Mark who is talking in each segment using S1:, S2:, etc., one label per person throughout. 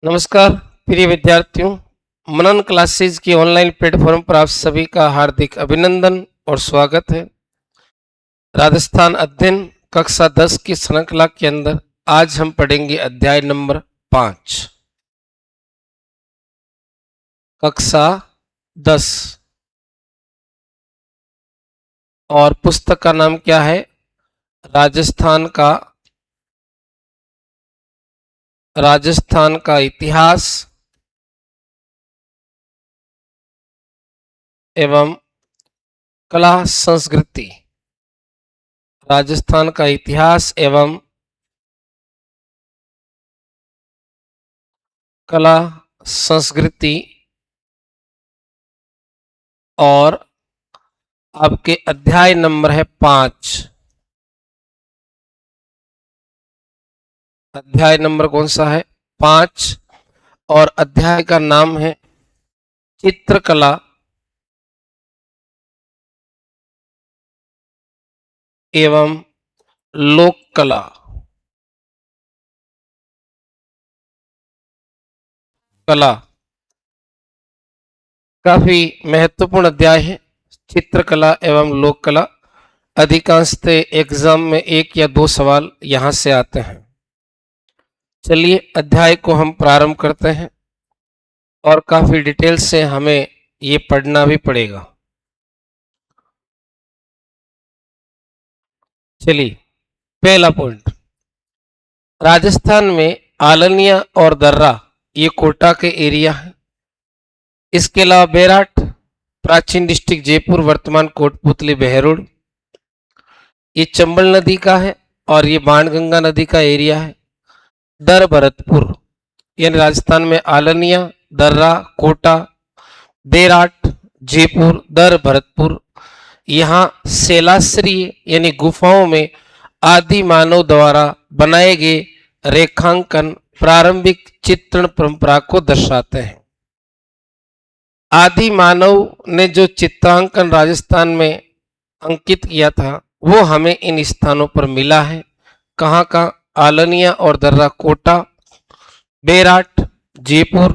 S1: नमस्कार प्रिय विद्यार्थियों। मनन क्लासेज की ऑनलाइन प्लेटफॉर्म पर आप सभी का हार्दिक अभिनंदन और स्वागत है। राजस्थान अध्ययन कक्षा 10 की श्रृंखला के अंदर आज हम पढ़ेंगे अध्याय नंबर 5, कक्षा 10, और पुस्तक का नाम क्या है? राजस्थान का इतिहास एवं कला संस्कृति। राजस्थान का इतिहास एवं कला संस्कृति, और आपके अध्याय नंबर है 5। अध्याय नंबर कौन सा है? 5। और अध्याय का नाम है चित्रकला एवं लोक कला। काफी महत्वपूर्ण अध्याय है चित्रकला एवं लोक कला। अधिकांशतः एग्जाम में 1 या 2 सवाल यहां से आते हैं। चलिए अध्याय को हम प्रारंभ करते हैं और काफी डिटेल से हमें ये पढ़ना भी पड़ेगा। चलिए पहला पॉइंट, राजस्थान में आलनिया और दर्रा ये कोटा के एरिया है। इसके अलावा बेराट प्राचीन डिस्ट्रिक्ट जयपुर, वर्तमान कोटपुतली, बहरोड, ये चंबल नदी का है और ये बाणगंगा नदी का एरिया है। दर भरतपुर यानी राजस्थान में आलनिया, दर्रा, कोटा, बेराट, जयपुर, दर भरतपुर, यहाँ शैलाश्री यानी गुफाओं में आदि मानव द्वारा बनाए गए रेखांकन प्रारंभिक चित्रण परंपरा को दर्शाते हैं। आदि मानव ने जो चित्रांकन राजस्थान में अंकित किया था वो हमें इन स्थानों पर मिला है। कहाँ का? आलनिया और दर्रा कोटा, बेराट जयपुर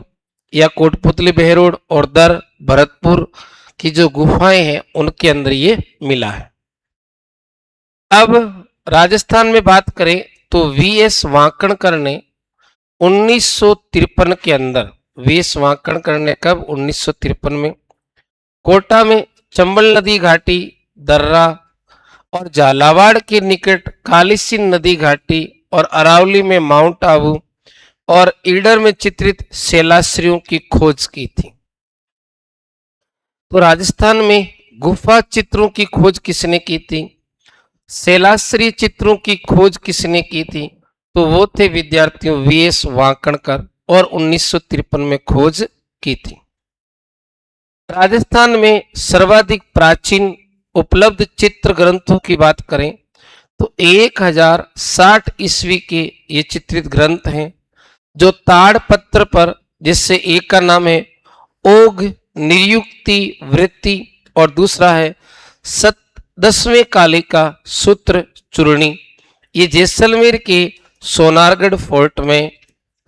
S1: या कोटपुतली बहरोड और दर भरतपुर की जो गुफाएं हैं उनके अंदर ये मिला है। अब राजस्थान में बात करें तो वीएस वाकणकर ने 1953 के अंदर, वीएस वाकणकर ने कब? 1953 में कोटा में चंबल नदी घाटी, दर्रा और झालावाड़ के निकट कालीसिंध नदी घाटी और अरावली में माउंट आबू और ईडर में चित्रित शैलाश्रियों की खोज की थी। तो राजस्थान में गुफा चित्रों की खोज किसने की थी? शैलाश्री चित्रों की खोज किसने की थी? तो वो थे विद्यार्थियों वीएस वाकणकर, और 1953 में खोज की थी। राजस्थान में सर्वाधिक प्राचीन उपलब्ध चित्र ग्रंथों की बात करें तो 1060 ईस्वी के ये चित्रित ग्रंथ हैं, जो ताड़ पत्र पर, जिससे एक का नाम है ओघ नियुक्ति वृत्ति और दूसरा है 10वें कालिका सूत्र चूर्णी, ये जैसलमेर के सोनारगढ़ फोर्ट में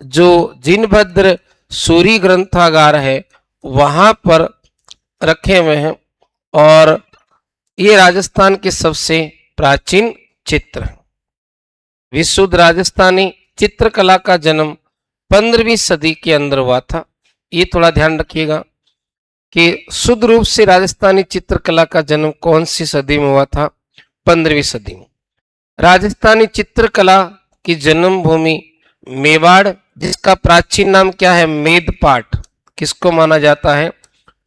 S1: जो जिनभद्र सूरी ग्रंथागार है वहां पर रखे हुए हैं, और ये राजस्थान के सबसे प्राचीन चित्र। विशुद्ध राजस्थानी चित्रकला का जन्म 15वीं सदी के अंदर हुआ था। ये थोड़ा ध्यान रखिएगा कि शुद्ध रूप से राजस्थानी चित्रकला का जन्म कौन सी सदी में हुआ था? 15वीं सदी में। राजस्थानी चित्रकला की जन्मभूमि मेवाड़, जिसका प्राचीन नाम क्या है? मेदपाट। किसको माना जाता है?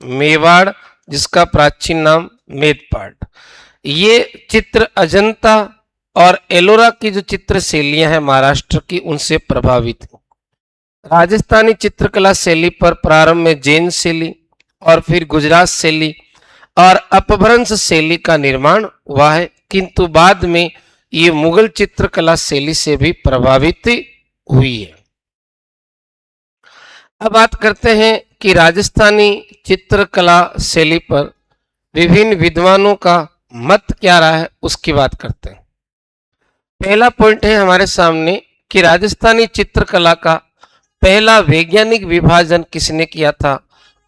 S1: मेवाड़, जिसका प्राचीन नाम मेदपाट। ये चित्र अजंता और एलोरा की जो चित्र शैलियां हैं महाराष्ट्र की, उनसे प्रभावित है। राजस्थानी चित्रकला शैली पर प्रारंभ में जैन शैली और फिर गुजरात शैली और अपभ्रंश शैली का निर्माण हुआ है, किंतु बाद में ये मुगल चित्रकला शैली से भी प्रभावित हुई है। अब बात करते हैं कि राजस्थानी चित्रकला शैली पर विभिन्न विद्वानों का मत क्या रहा है, उसकी बात करते हैं। पहला पॉइंट है हमारे सामने कि राजस्थानी चित्रकला का पहला वैज्ञानिक विभाजन किसने किया था?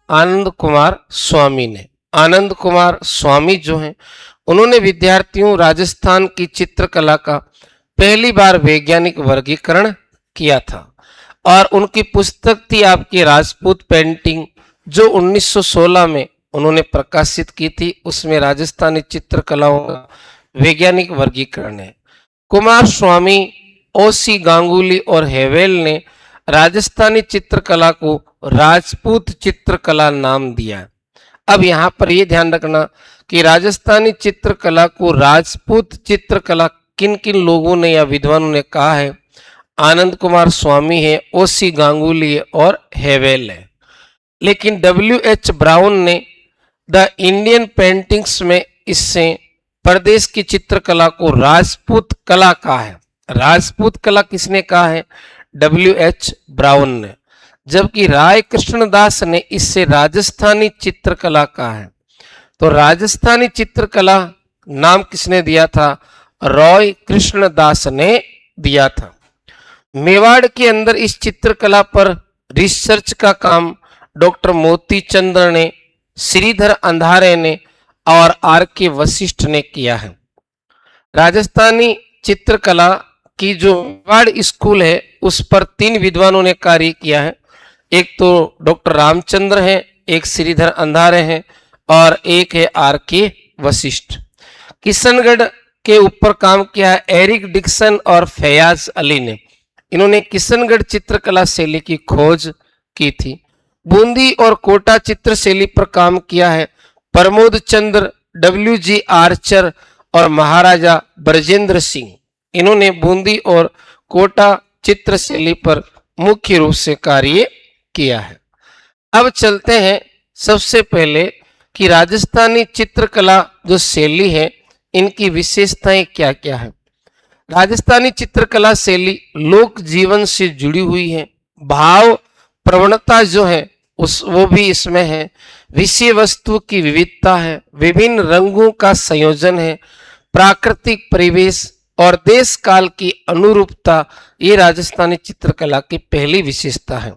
S1: आनंद कुमार स्वामी ने। आनंद कुमार स्वामी जो हैं उन्होंने विद्यार्थियों राजस्थान की चित्रकला का पहली बार वैज्ञानिक वर्गीकरण किया था और उनकी पुस्तक थी आपकी राजपूत पेंटिंग, जो 1916 में उन्होंने प्रकाशित की थी। उसमें राजस्थानी चित्रकलाओं का वैज्ञानिक वर्गीकरण है। कुमार स्वामी, ओसी गांगुली और हेवेल ने राजस्थानी चित्रकला को राजपूत चित्रकला नाम दिया। अब यहाँ पर यह ध्यान रखना कि राजस्थानी चित्रकला को राजपूत चित्रकला किन किन लोगों ने या विद्वानों ने कहा है? आनंद कुमार स्वामी है, ओसी गांगुली है और हेवेल है। लेकिन W.H. ब्राउन ने द इंडियन पेंटिंग्स में इससे प्रदेश की चित्रकला को राजपूत कला कहा है। राजपूत कला किसने कहा है? W.H. ब्राउन ने। जबकि राय कृष्णदास ने इससे राजस्थानी चित्रकला कहा है। तो राजस्थानी चित्रकला नाम किसने दिया था? रॉय कृष्णदास ने दिया था। मेवाड़ के अंदर इस चित्रकला पर रिसर्च का काम डॉक्टर मोती चंद्र ने, श्रीधर अंधारे ने और R.K. वशिष्ठ ने किया है। राजस्थानी चित्रकला की जो मेवाड़ स्कूल है उस पर 3 विद्वानों ने कार्य किया है। एक तो डॉक्टर रामचंद्र हैं, एक श्रीधर अंधारे हैं और एक है R.K. वशिष्ठ। किशनगढ़ के ऊपर काम किया है एरिक डिक्सन और फैयाज अली ने। इन्होंने किशनगढ़ चित्रकला शैली की खोज की थी। बूंदी और कोटा चित्र शैली पर काम किया है प्रमोद चंद्र, W.G. आर्चर और महाराजा ब्रजेंद्र सिंह। इन्होंने बूंदी और कोटा चित्र शैली पर मुख्य रूप से कार्य किया है। अब चलते हैं सबसे पहले कि राजस्थानी चित्रकला जो शैली है इनकी विशेषताएं क्या क्या है। राजस्थानी चित्रकला शैली लोक जीवन से जुड़ी हुई है। भाव प्रवणता जो है वो भी इसमें है। विषय वस्तु की विविधता है, विभिन्न रंगों का संयोजन है, प्राकृतिक परिवेश और देश काल की अनुरूपता ये राजस्थानी चित्रकला की पहली विशेषता है।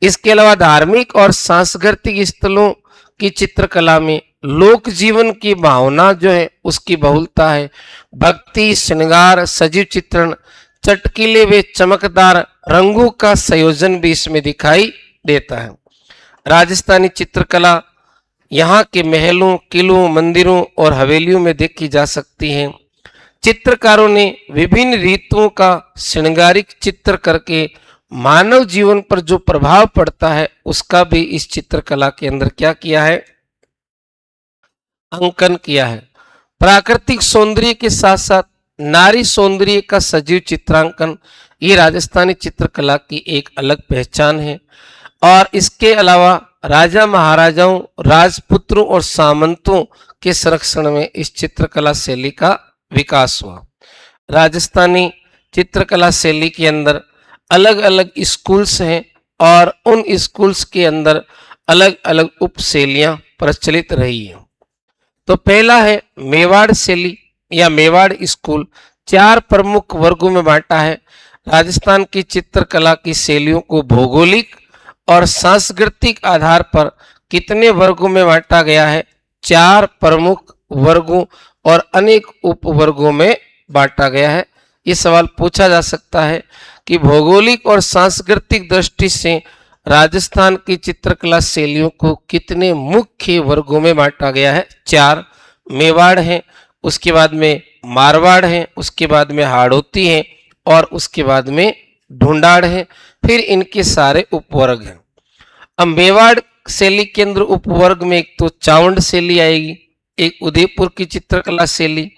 S1: इसके अलावा धार्मिक और सांस्कृतिक स्थलों की चित्रकला में लोक जीवन की भावना जो है उसकी बहुलता है। भक्ति, श्रृंगार, सजीव चित्रण, चटकीले व चमकदार रंगों का संयोजन भी इसमें दिखाई देता है। राजस्थानी चित्रकला यहाँ के महलों, किलों, मंदिरों और हवेलियों में देखी जा सकती है। चित्रकारों ने विभिन्न रीतों का श्रृंगारिक चित्र करके मानव जीवन पर जो प्रभाव पड़ता है उसका भी इस चित्रकला के अंदर क्या किया है? अंकन किया है। प्राकृतिक सौंदर्य के साथ साथ नारी सौंदर्य का सजीव चित्रांकन ये राजस्थानी चित्रकला की एक अलग पहचान है। और इसके अलावा राजा महाराजाओं, राजपुत्रों और सामंतों के संरक्षण में इस चित्रकला शैली का विकास हुआ। राजस्थानी चित्रकला शैली के अंदर अलग अलग स्कूल्स हैं और उन स्कूल्स के अंदर अलग अलग उप शैलियां प्रचलित रही हैं। तो पहला है मेवाड़ शैली या मेवाड़ स्कूल। 4 प्रमुख वर्गों में बांटा है। राजस्थान की चित्रकला की शैलियों को भौगोलिक और सांस्कृतिक आधार पर कितने वर्गों में बांटा गया है? 4 प्रमुख वर्गों और अनेक उपवर्गों में बांटा गया है। ये सवाल पूछा जा सकता है कि भौगोलिक और सांस्कृतिक दृष्टि से राजस्थान की चित्रकला शैलियों को कितने मुख्य वर्गों में बांटा गया है? 4। मेवाड़ है, उसके बाद में मारवाड़ है, उसके बाद में हाड़ौती है और उसके बाद में ढूंढाड़ है। फिर इनके सारे उपवर्ग हैं। अब मेवाड़ शैली के अंदर उपवर्ग में एक तो चावंड शैली आएगी, एक उदयपुर की चित्रकला शैली,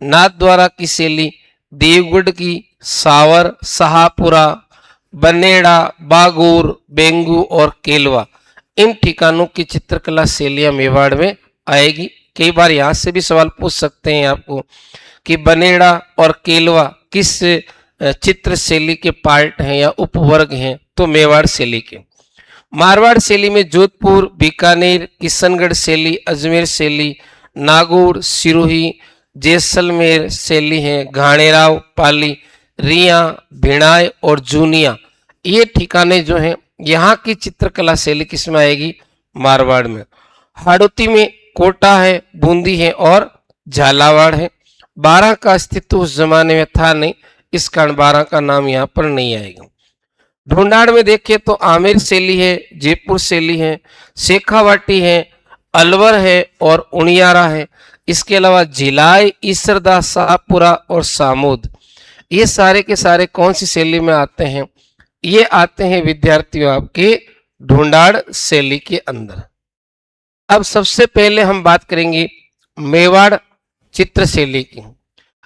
S1: नाथद्वारा की शैली, देवगढ़ की, सावर, शाहपुरा, बनेड़ा, बागूर, बेंगू और केलवा, इन ठिकानों की चित्रकला शैलियां मेवाड़ में आएगी। कई बार यहाँ से भी सवाल पूछ सकते हैं आपको कि बनेड़ा और केलवा किस चित्र शैली के पार्ट हैं या उपवर्ग हैं? तो मेवाड़ शैली के। मारवाड़ शैली में जोधपुर, बीकानेर, किशनगढ़ शैली, अजमेर शैली, नागौर, सिरोही, जैसलमेर शैली है, घाणेराव, पाली, रिया, भिणाय और जूनिया, ये ठिकाने जो हैं, यहाँ की चित्रकला शैली किसमें आएगी? मारवाड़ में। हाड़ौती में कोटा है, बूंदी है और झालावाड़ है। बारां का अस्तित्व उस जमाने में था नहीं, इस कारण बारां का नाम यहाँ पर नहीं आएगा। ढूंढाड़ में देखें तो आमेर शैली है, जयपुर शैली है, शेखावाटी है, अलवर है और उनियारा है। इसके अलावा जिलाई, ईसरदा, शाहपुरा और सामूद, ये सारे के सारे कौन सी शैली में आते हैं? ये आते हैं विद्यार्थियों आपके ढूंढाड़ शैली के अंदर। अब सबसे पहले हम बात करेंगे मेवाड़ चित्र शैली की।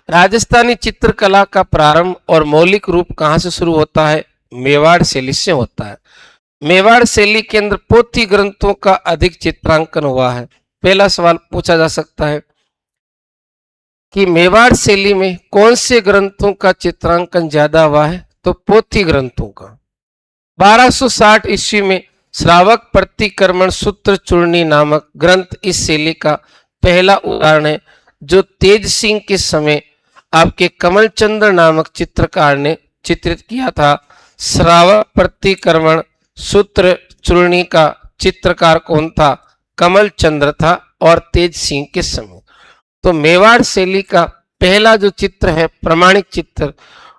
S1: राजस्थानी चित्रकला का प्रारंभ और मौलिक रूप कहाँ से शुरू होता है? मेवाड़ शैली से होता है। मेवाड़ शैली के अंदर पोथी ग्रंथों का अधिक चित्रांकन हुआ है। पहला सवाल पूछा जा सकता है कि मेवाड़ शैली में कौन से ग्रंथों का चित्रांकन ज्यादा हुआ है? तो पोथी ग्रंथों का। 1260 ईस्वी में श्रावक प्रतिक्रमण सूत्र चूर्णी नामक ग्रंथ इस शैली का पहला उदाहरण है, जो तेज सिंह के समय आपके कमलचंद्र नामक चित्रकार ने चित्रित किया था। श्रावक प्रतिक्रमण सूत्र चूर्णी का चित्रकार कौन था? कमलचंद्र था और तेज सिंह के समय। तो मेवाड़ शैली का पहला जो चित्र है, प्रमाणिक चित्र,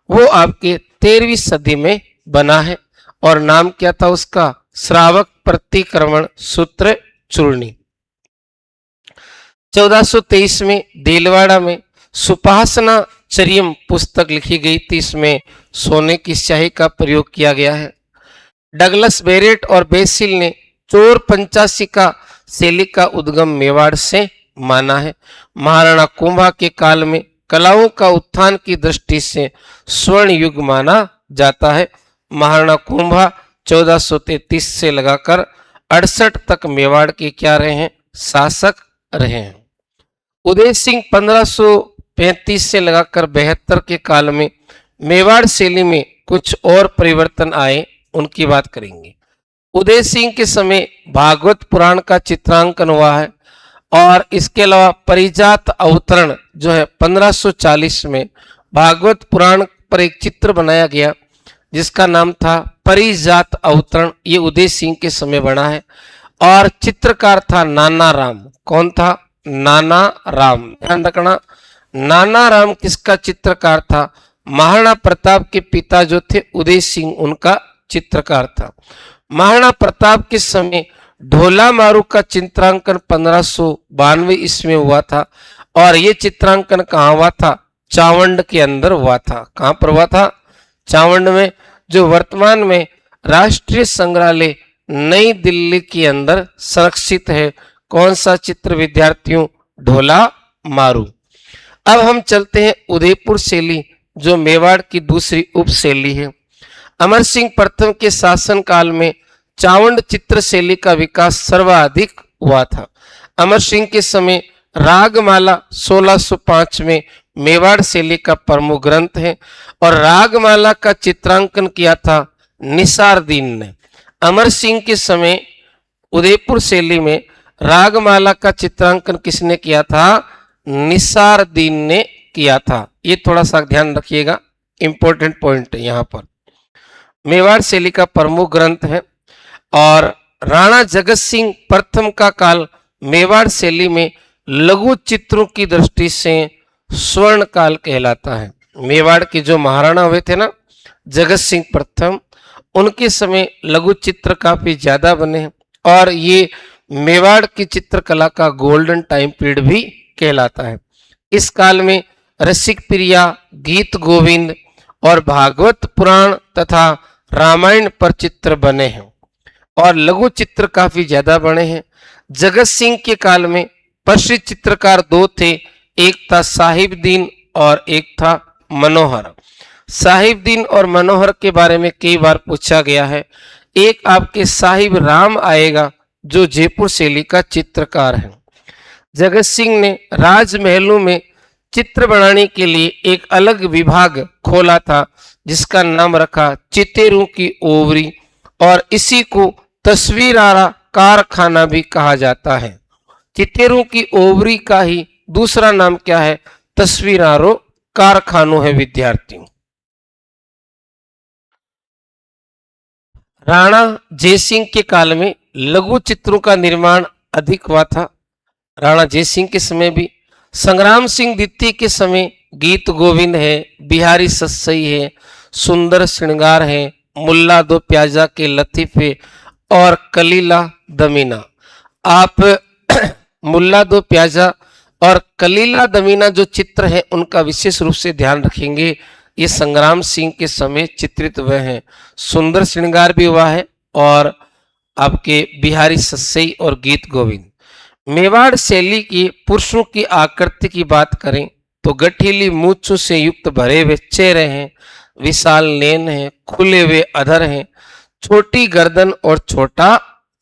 S1: वो आपके 13वीं सदी में बना है और नाम क्या था उसका? श्रावक प्रतिक्रमण सूत्र चूर्णी। 1423 में देलवाड़ा में सुपासना चरियम पुस्तक लिखी गई थी। इसमें सोने की स्याही का प्रयोग किया गया है। डगलस बेरेट और बेसिल ने चोर पंचाशिका शैली का उद्गम मेवाड़ से माना है। महाराणा कुंभा के काल में कलाओं का उत्थान की दृष्टि से स्वर्ण युग माना जाता है। महाराणा कुंभा 1433 से लगाकर 68 तक मेवाड़ के क्या रहे हैं? शासक रहे हैं। उदय सिंह 1535 से लगाकर 72 के काल में मेवाड़ शैली में कुछ और परिवर्तन आए, उनकी बात करेंगे। उदय सिंह के समय भागवत पुराण का चित्रांकन हुआ है और इसके अलावा परिजात अवतरण जो है 1540 में भागवत पुराण पर एक चित्र बनाया गया जिसका नाम था परिजात अवतरण। ये उदय सिंह के समय बना है और चित्रकार था नाना राम। कौन था? नाना राम। ध्यान रखना, नाना राम किसका चित्रकार था? महाराणा प्रताप के पिता जो थे उदय सिंह, उनका चित्रकार था। महाराणा प्रताप के समय ढोला मारू का चित्रांकन 1592 ईस्वी में हुआ था और ये चित्रांकन कहाँ हुआ था? चावंड के अंदर हुआ था। कहाँ पर हुआ था? चावंड में, जो वर्तमान में राष्ट्रीय संग्रहालय नई दिल्ली के अंदर संरक्षित है। कौन सा चित्र विद्यार्थियों? ढोला मारू। अब हम चलते हैं उदयपुर शैली, जो मेवाड़ की दूसरी उप शैली है। अमर सिंह प्रथम के शासन काल में चावंड चित्र शैली का विकास सर्वाधिक हुआ था। अमर सिंह के समय रागमाला 1605 में मेवाड़ शैली का प्रमुख ग्रंथ है और रागमाला का चित्रांकन किया था निसारदीन ने। अमर सिंह के समय उदयपुर शैली में रागमाला का चित्रांकन किसने किया था? निसारदीन ने किया था। ये थोड़ा सा ध्यान रखिएगा, इंपॉर्टेंट पॉइंट है यहाँ पर। मेवाड़ शैली का प्रमुख ग्रंथ है और राणा जगत सिंह प्रथम का काल मेवाड़ शैली में लघु चित्रों की दृष्टि से स्वर्ण काल कहलाता है। मेवाड़ के जो महाराणा हुए थे ना, जगत सिंह प्रथम, उनके समय लघु चित्र काफी ज्यादा बने हैं और ये मेवाड़ की चित्रकला का गोल्डन टाइम पीरियड भी कहलाता है। इस काल में रसिक प्रिया, गीत गोविंद और भागवत पुराण तथा रामायण पर चित्र बने हैं और लघु चित्र काफी ज्यादा बने हैं। जगत सिंह के काल में प्रसिद्ध चित्रकार दो थे, एक था साहिबदीन और एक था मनोहर। साहिबदीन और मनोहर के बारे में कई बार पूछा गया है। एक आपके साहिब राम आएगा जो जयपुर शैली का चित्रकार है। जगत सिंह ने राजमहलों में चित्र बनाने के लिए एक अलग विभाग खोला था जिसका नाम रखा चितेरू की ओवरी और इसी को तस्वीरारा कारखाना भी कहा जाता है। चितेरू की ओवरी का ही दूसरा नाम क्या है? तस्वीरारो कारखानों है विद्यार्थियों। राणा जयसिंह के काल में लघु चित्रों का निर्माण अधिक हुआ था। राणा जयसिंह के समय भी, संग्राम सिंह द्वितीय के समय गीत गोविंद है, बिहारी सस्सई है, सुंदर श्रृंगार है, मुल्ला दो प्याजा के लतीफे और कलीला दमीना। आप मुल्ला दो प्याजा और कलीला दमीना जो चित्र है उनका विशेष रूप से ध्यान रखेंगे। ये संग्राम सिंह के समय चित्रित हुए हैं। सुंदर श्रृंगार भी हुआ है और आपके बिहारी सस्सई और गीत गोविंद। मेवाड़ शैली की पुरुषों की आकृति की बात करें तो गठीली मूंछों से युक्त भरे हुए चेहरे हैं, विशाल नैन है, खुले हुए अधर हैं, छोटी गर्दन और छोटा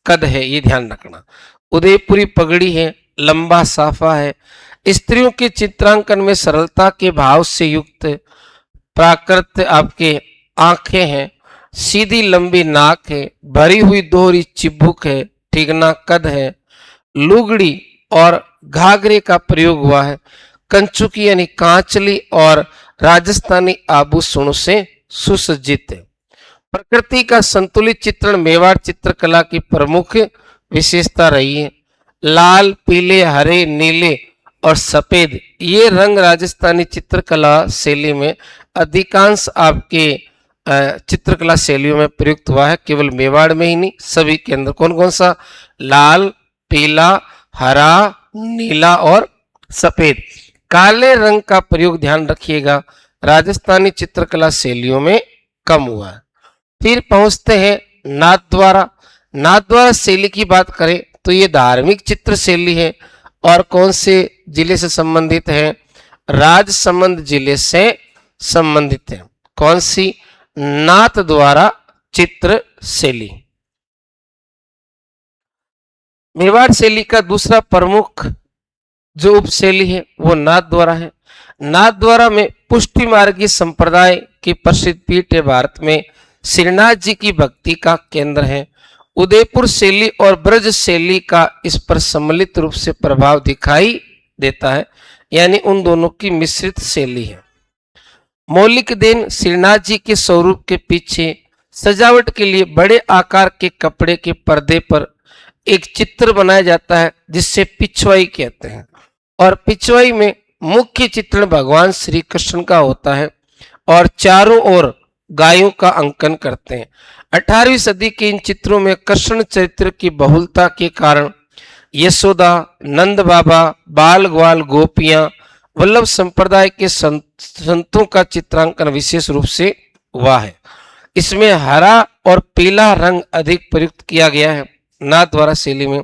S1: कद है, ये ध्यान रखना। उदयपुरी पगड़ी है, लंबा साफा है। स्त्रियों के चित्रांकन में सरलता के भाव से युक्त प्राकृत आपके आंखें हैं, सीधी लंबी नाक है, भरी हुई दोहरी चिबुक है, ठिगना कद है, लुगड़ी और घाघरे का प्रयोग हुआ है, कंचुकी यानी कांचली और राजस्थानी आभूषणों से सुसज्जित है। प्रकृति का संतुलित चित्रण मेवाड़ चित्रकला की प्रमुख विशेषता रही है। लाल, पीले, हरे, नीले और सफेद ये रंग राजस्थानी चित्रकला शैली में अधिकांश आपके चित्रकला शैलियों में प्रयुक्त हुआ है। केवल मेवाड़ में ही नहीं, सभी के अंदर। कौन कौन सा? लाल, पीला, हरा, नीला और सफेद। काले रंग का प्रयोग ध्यान रखिएगा राजस्थानी चित्रकला शैलियों में कम हुआ है। फिर पहुंचते हैं नाथद्वारा। नाथद्वारा शैली की बात करें तो ये धार्मिक चित्र शैली है और कौन से जिले से संबंधित है? राजसमंद जिले से संबंधित है। कौन सी? नाथद्वारा चित्र शैली। मेवाड़ शैली का दूसरा प्रमुख जो उपशैली है वो नाथद्वारा है। नाथद्वारा में पुष्टि मार्गी संप्रदाय की प्रसिद्ध पीठ है। भारत में श्रीनाथ जी की भक्ति का केंद्र है। उदयपुर शैली और ब्रज शैली का इस पर सम्मिलित रूप से प्रभाव दिखाई देता है, यानी उन दोनों की मिश्रित शैली है। मौलिक देन श्रीनाथ जी के स्वरूप के पीछे सजावट के लिए बड़े आकार के कपड़े के पर्दे पर एक चित्र बनाया जाता है जिससे पिछवाई कहते हैं, और पिछवाई में मुख्य चित्रण भगवान श्री कृष्ण का होता है और चारों ओर गायों का अंकन करते हैं। 18वीं सदी के इन चित्रों में कृष्ण चरित्र की बहुलता के कारण यशोदा, नंद बाबा, बाल ग्वाल, गोपियां, वल्लभ संप्रदाय के संतों का चित्रांकन विशेष रूप से हुआ है। इसमें हरा और पीला रंग अधिक प्रयुक्त किया गया है नाथद्वारा शैली में।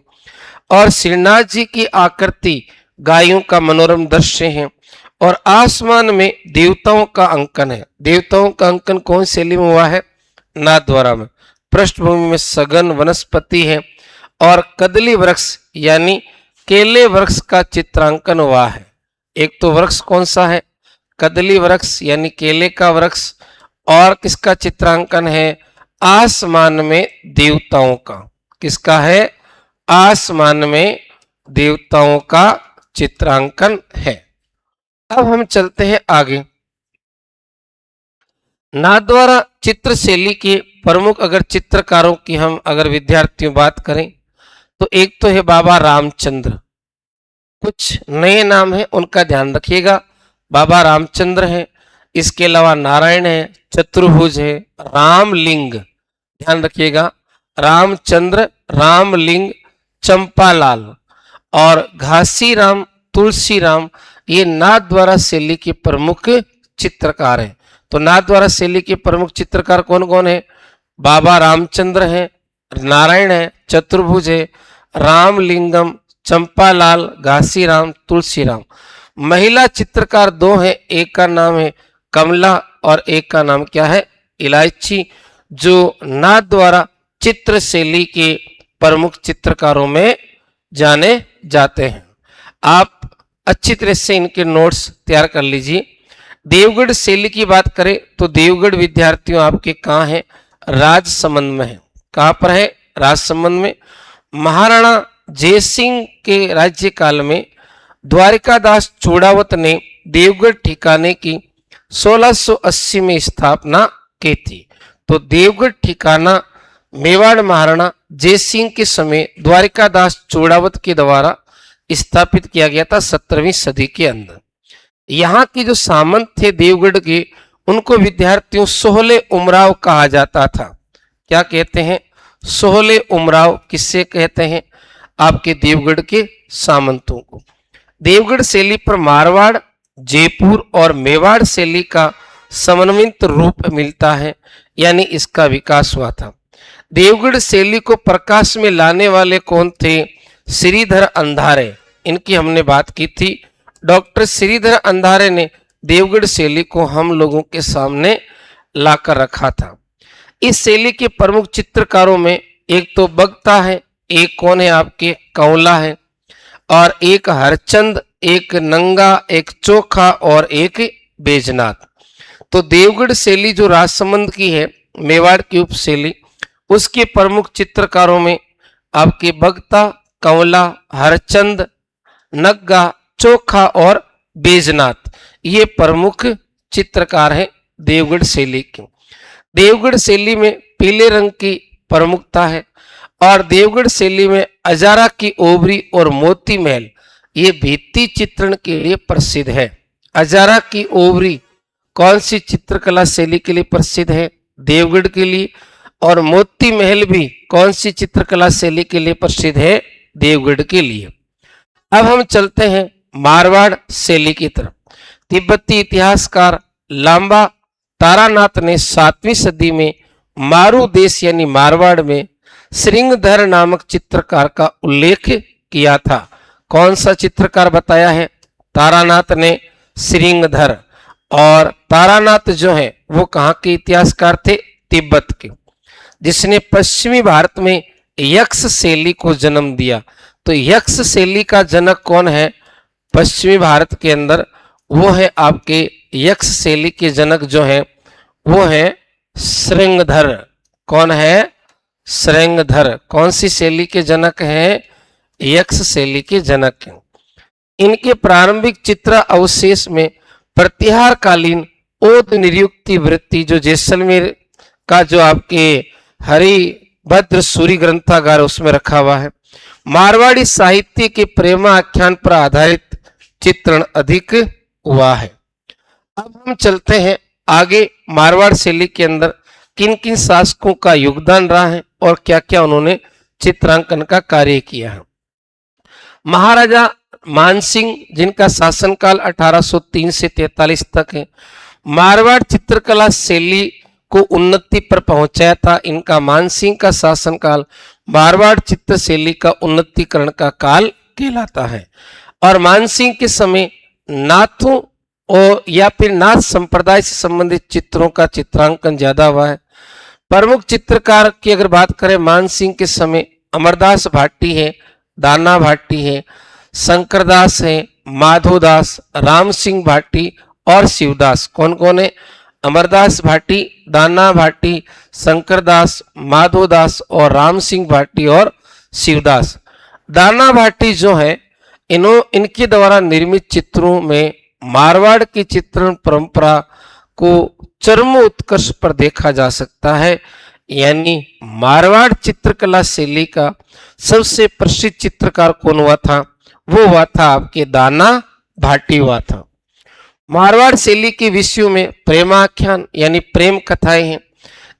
S1: और श्रीनाथ जी की आकृति गायों का मनोरम दृश्य है और आसमान में देवताओं का अंकन है। देवताओं का अंकन कौन शैली में हुआ है? नाथद्वारा में। पृष्ठभूमि में सघन वनस्पति है और कदली वृक्ष यानी केले वृक्ष का चित्रांकन हुआ है। एक तो वृक्ष कौन सा है? कदली वृक्ष यानी केले का वृक्ष। और किसका चित्रांकन है? आसमान में देवताओं का। किसका है? आसमान में देवताओं का चित्रांकन है। अब हम चलते हैं आगे। नाथद्वारा चित्र शैली के प्रमुख अगर चित्रकारों की हम अगर विद्यार्थियों बात करें तो एक तो है बाबा रामचंद्र। कुछ नए नाम है उनका ध्यान रखिएगा। बाबा रामचंद्र है, इसके अलावा नारायण है, चतुर्भुज है, रामलिंग, ध्यान रखिएगा, रामचंद्र, रामलिंग, चंपालाल और घासी राम, तुलसी राम, ये नाथद्वारा शैली के प्रमुख चित्रकार हैं। तो नाथद्वारा शैली के प्रमुख चित्रकार कौन कौन है? बाबा रामचंद्र है, नारायण है, चतुर्भुज है, रामलिंगम, चंपालाल, घासीराम, तुलसीराम। महिला चित्रकार दो हैं, एक का नाम है कमला और एक का नाम क्या है? इलायची, जो नाथद्वारा चित्र शैली के प्रमुख चित्रकारों में जाने जाते हैं। आप अच्छी तरह से इनके नोट्स तैयार कर लीजिए। देवगढ़ शैली की बात करें तो देवगढ़ विद्यार्थियों आपके कहाँ है? राजसमंद में है। कहाँ पर है? राजसमंद में। महाराणा जयसिंह के राज्यकाल में द्वारिकादास चूड़ावत ने देवगढ़ ठिकाने की 1680 में स्थापना की थी। तो देवगढ़ ठिकाना मेवाड़ महाराणा जयसिंह के समय द्वारिकादास चूड़ावत के द्वारा स्थापित किया गया था 17वीं सदी के अंदर। यहाँ के जो सामंत थे देवगढ़ के, उनको विद्यार्थियों सोहले उमराव कहा जाता था। क्या कहते हैं? सोहले उमराव। किससे कहते हैं? आपके देवगढ़ के सामंतों को। देवगढ़ शैली पर मारवाड़, जयपुर और मेवाड़ शैली का समन्वित रूप मिलता है, यानी इसका विकास हुआ था। देवगढ़ शैली को प्रकाश में लाने वाले कौन थे? श्रीधर अंधारे। इनकी हमने बात की थी। डॉक्टर श्रीधर अंधारे ने देवगढ़ शैली को हम लोगों के सामने लाकर रखा था। इस शैली के प्रमुख चित्रकारों में एक तो बगता है, एक कौन है आपके कंवला है, और एक हरचंद, एक नंगा, एक चोखा और एक बैजनाथ। तो देवगढ़ शैली जो राजसमंद की है, मेवाड़ की उपशैली, उसके प्रमुख चित्रकारों में आपके बगता, कंवला, हरचंद, नग्गा, चोखा और बैजनाथ, ये प्रमुख चित्रकार हैं देवगढ़ शैली के। देवगढ़ शैली में पीले रंग की प्रमुखता है और देवगढ़ शैली में अजारा की ओबरी और मोती महल ये भित्ति चित्रण के लिए प्रसिद्ध है। अजारा की ओबरी कौन सी चित्रकला शैली के लिए प्रसिद्ध है? देवगढ़ के लिए। और मोती महल भी कौन सी चित्रकला शैली के लिए प्रसिद्ध है? देवगढ़ के लिए। अब हम चलते हैं मारवाड़ शैली की तरफ। तिब्बती इतिहासकार लांबा तारानाथ ने 7वीं सदी में मारू देश यानी मारवाड़ में श्रृंगधर नामक चित्रकार का उल्लेख किया था। कौन सा चित्रकार बताया है? तारानाथ ने श्रृंगधर। और तारानाथ जो है वो कहाँ के इतिहासकार थे? तिब्बत के, जिसने पश्चिमी भारत में यक्ष शैली को जन्म दिया। तो यक्ष शैली का जनक कौन है पश्चिमी भारत के अंदर? वो है आपके यक्ष शैली के जनक जो है वो है श्रृंगधर। कौन है? श्रृंगधर। कौन सी शैली के जनक हैं? यक्ष शैली के जनक हैं। इनके प्रारंभिक चित्र अवशेष में प्रतिहार कालीन ओद निरुक्ति वृत्ति जो जैसलमेर का जो आपके हरिभद्र सूरी ग्रंथागार उसमें रखा हुआ है। मारवाड़ी साहित्य के प्रेमा आख्यान पर आधारित चित्रण अधिक हुआ है। अब हम चलते हैं आगे मारवाड़ शैली के अंदर किन किन शासकों का योगदान रहा है और क्या क्या उन्होंने चित्रांकन का कार्य किया है। महाराजा मानसिंह, जिनका शासनकाल 1803 से 43 तक है, मारवाड़ चित्रकला शैली को उन्नति पर पहुंचाया था। इनका मानसिंह का शासनकाल मारवाड़ चित्र शैली का उन्नतिकरण का काल कहलाता है। और मानसिंह के समय नाथों और या फिर नाथ संप्रदाय से संबंधित चित्रों का चित्रांकन ज्यादा हुआ है। प्रमुख चित्रकार की अगर बात करें मानसिंह के समय अमरदास भाटी है, दाना भाटी है, शंकरदास है, माधोदास, राम सिंह भाटी और शिवदास। कौन कौन है? अमरदास भाटी, दाना भाटी, शंकरदास, माधोदास और राम सिंह भाटी और शिवदास। दाना भाटी जो है इनके द्वारा निर्मित चित्रों में मारवाड़ की चित्रण परंपरा को चरम उत्कर्ष पर देखा जा सकता है। यानी मारवाड़ चित्रकला शैली का सबसे प्रसिद्ध चित्रकार कौन हुआ था? वो हुआ था आपके दाना भाटी हुआ था। मारवाड़ शैली के विषयों में प्रेमाख्यान यानी प्रेम कथाएं हैं।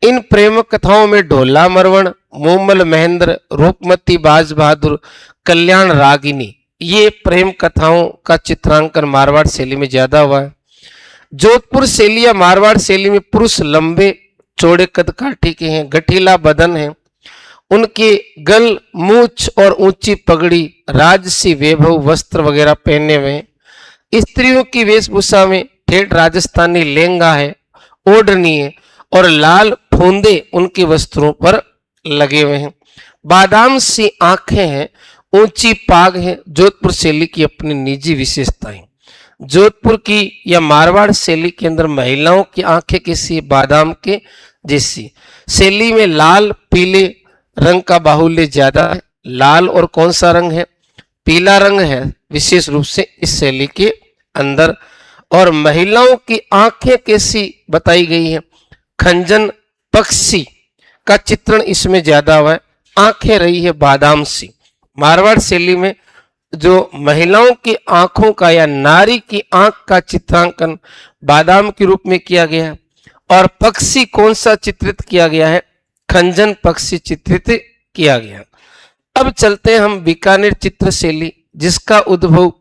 S1: इन प्रेम कथाओं में ढोला मरवण, मोमल महेंद्र, रूपमती बाज बहादुर, कल्याण रागिनी, ये प्रेम कथाओं का चित्रांकन मारवाड़ शैली में ज्यादा हुआ है। जोधपुर शैली या मारवाड़ शैली में पुरुष लंबे चौड़े कद काठी के हैं, गठीला बदन है, उनके गल, मूछ और ऊंची पगड़ी, राजसी वैभव वस्त्र वगैरह पहने हुए हैं। स्त्रियों की वेशभूषा में ठेठ राजस्थानी लहंगा है, ओढ़नी है और लाल फूंदे उनके वस्त्रों पर लगे हुए हैं। बादाम सी आंखें हैं, ऊंची पाग है। जोधपुर शैली की अपनी निजी विशेषताएं। जोधपुर की या मारवाड़ शैली के अंदर महिलाओं की आंखें किसी बादाम के जैसी। शैली में लाल पीले रंग का बाहुल्य ज्यादा है। लाल और कौन सा रंग है? पीला रंग है विशेष रूप से इस शैली के अंदर। और महिलाओं की आंखें कैसी बताई गई है? खंजन पक्षी का चित्रण इसमें ज्यादा हुआ है। आंखें रही है बादाम सी। मारवाड़ शैली में जो महिलाओं की आंखों का या नारी की आंख का चित्रांकन बादाम के रूप में किया गया है। और पक्षी कौन सा चित्रित किया गया है? खंजन पक्षी चित्रित किया गया। अब चलते हैं हम बीकानेर चित्र शैली, जिसका उद्भव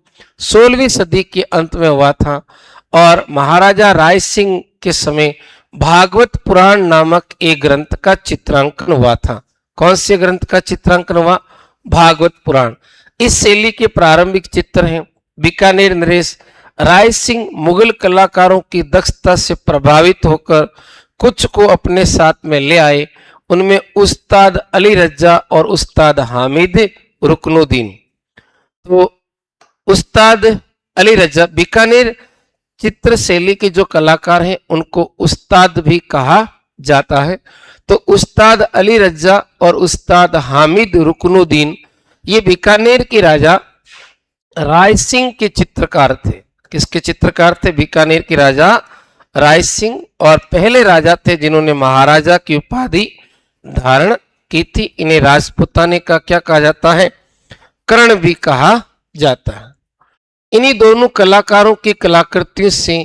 S1: 16वीं सदी के अंत में हुआ था और महाराजा राय सिंह के समय भागवत पुराण नामक एक ग्रंथ का चित्रांकन हुआ था। कौन से ग्रंथ का चित्रांकन हुआ? भागवत पुराण। इस शैली के प्रारंभिक चित्र हैं। बीकानेर नरेश राय सिंह मुगल कलाकारों की दक्षता से प्रभावित होकर कुछ को अपने साथ में ले आए। उनमें उस्ताद अली रज्जा और उस्ताद हामिद रुकनुद्दीन। तो उस्ताद अली रज्जा, बीकानेर चित्र शैली के जो कलाकार हैं उनको उस्ताद भी कहा जाता है। तो उस्ताद अली रज्जा और उस्ताद हामिद रुकनुद्दीन ये बीकानेर के राजा राय सिंह के चित्रकार थे। किसके चित्रकार थे? बीकानेर के राजा राय सिंह, और पहले राजा थे जिन्होंने महाराजा की उपाधि धारण की थी। इन्हें राजपुताने का क्या कहा जाता है? कर्ण भी कहा जाता है। इन्हीं दोनों कलाकारों की कलाकृतियों से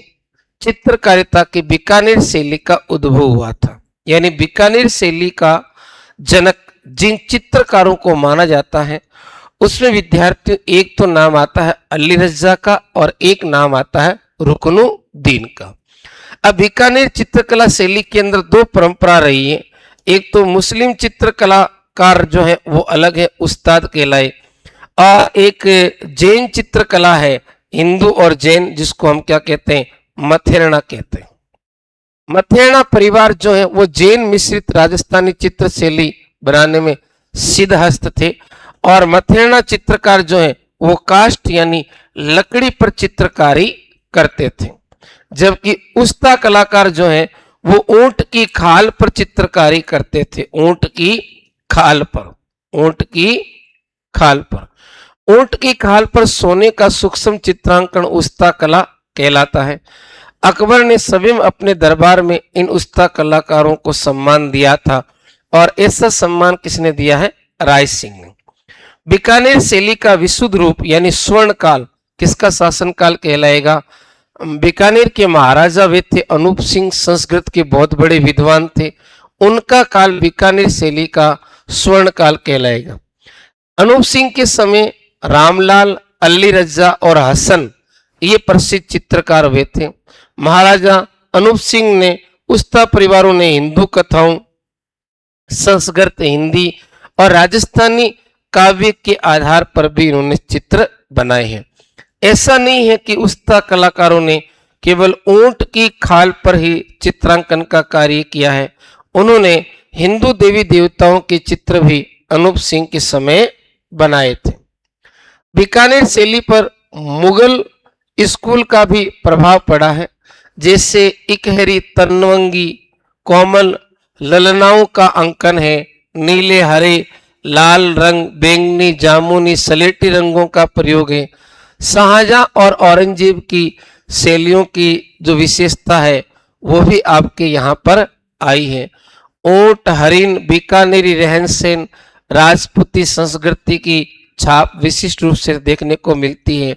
S1: चित्रकारिता की बीकानेर शैली का उद्भव हुआ था। यानी बीकानेर शैली का जनक जिन चित्रकारों को माना जाता है उसमें विद्यार्थियों एक तो नाम आता है अली रज्जा का और एक नाम आता है रुकनुद्दीन का। अब बीकानेर चित्रकला शैली के अंदर दो परंपरा रही है। एक तो मुस्लिम चित्रकलाकार जो है वो अलग है, उस्ताद कहलाए, और एक जैन चित्रकला है, हिंदू और जैन, जिसको हम क्या कहते हैं? मथेरणा कहते हैं। मथेरणा परिवार जो है वो जैन मिश्रित राजस्थानी चित्र शैली बनाने में सिद्धहस्त थे। और मथेरणा चित्रकार जो है वो काष्ठ यानी लकड़ी पर चित्रकारी करते थे, जबकि उस्ता कलाकार जो है वो ऊंट की खाल पर चित्रकारी करते थे। ऊंट की खाल पर, ऊंट की खाल पर, ऊंट की खाल पर सोने का सूक्ष्म चित्रांकन उस्ता कला कहलाता है। अकबर ने स्वयं अपने दरबार में इन उस्ता कलाकारों को सम्मान दिया था, और ऐसा सम्मान किसने दिया है? राय सिंह ने। बीकानेर शैली का विशुद्ध रूप यानी स्वर्ण काल किसका शासनकाल कहलाएगा? बीकानेर के महाराजा वे थे अनूप सिंह, संस्कृत के बहुत बड़े विद्वान थे। उनका काल बीकानेर शैली का स्वर्ण काल कहलाएगा। अनूप सिंह के समय रामलाल, अली रज्जा और हसन ये प्रसिद्ध चित्रकार हुए थे। महाराजा अनूप सिंह ने उस्ता परिवारों ने हिंदू कथाओं, संस्कृत, हिंदी और राजस्थानी काव्य के आधार पर भी इन्होंने चित्र बनाए हैं। ऐसा नहीं है कि उस्ता कलाकारों ने केवल ऊंट की खाल पर ही चित्रांकन का कार्य किया है। उन्होंने हिंदू देवी देवताओं के चित्र भी अनूप सिंह के समय बनाए थे। बीकानेर शैली पर मुगल स्कूल का भी प्रभाव पड़ा है, जैसे इकहरी, तनवंगी, कोमल ललनाओं का अंकन है। नीले, हरे, लाल रंग, बैंगनी, जामुनी, सलेटी रंगों का प्रयोग है। शाहजहां और औरंगजेब की शैलियों की जो विशेषता है वो भी आपके यहाँ पर आई है। ऊंट, हरिन, बीकानेरी रहन सहन, राजपूती संस्कृति की छाप विशिष्ट रूप से देखने को मिलती है।